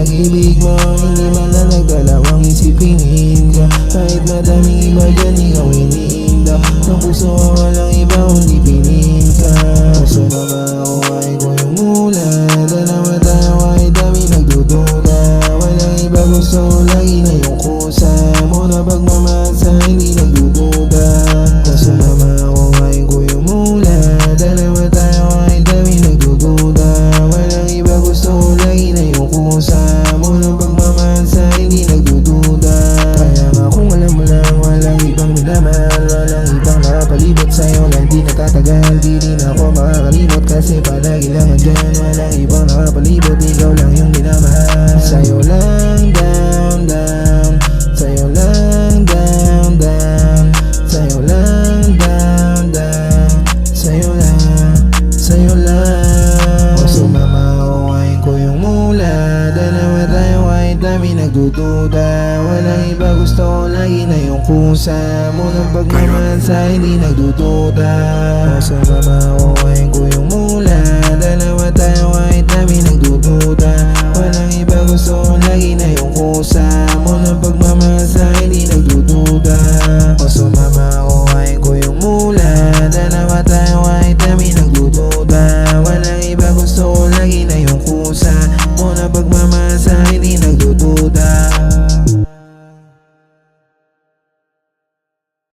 pag-ibig mo, hindi man lang nagdalawang isipin ka. Kahit madaming iba dyan, ikaw iniinda. Ng puso ko walang iba, kundi piling ka. Sumama ako kahit ko yung mula. Dalawa tayo kahit dami nagdududa. Walang iba, gusto ko lagi na yung kusa mo na pagmamasa, hindi nagdududa. Sumama ako kahit ko yung mula. Dalawa tayo kahit dami nagdududa. Walang iba, gusto ko lagi na yung kusa mo na pagmamasa, hindi nagdududa. Kaya nga kung alam mo lang, walang ibang minamahal, walang ibang nakapalibot sa'yo na hindi natatagal. Di rin ako makakalimot kasi palagi lang andyan. Walang ibang nakapalibot, ikaw lang yung minamahal. Sa'yo lang down, down. Sa'yo lang down, down. Sa'yo lang down, down. Sa'yo lang. O sumama ako kahit ko yung mula. Dalawa tayo kahit dami nagdududa. Walang iba, gusto ko lagi na yung kusa mo ng pagmamahal sa hindi nagdududa. O sumama ako kahit ko yung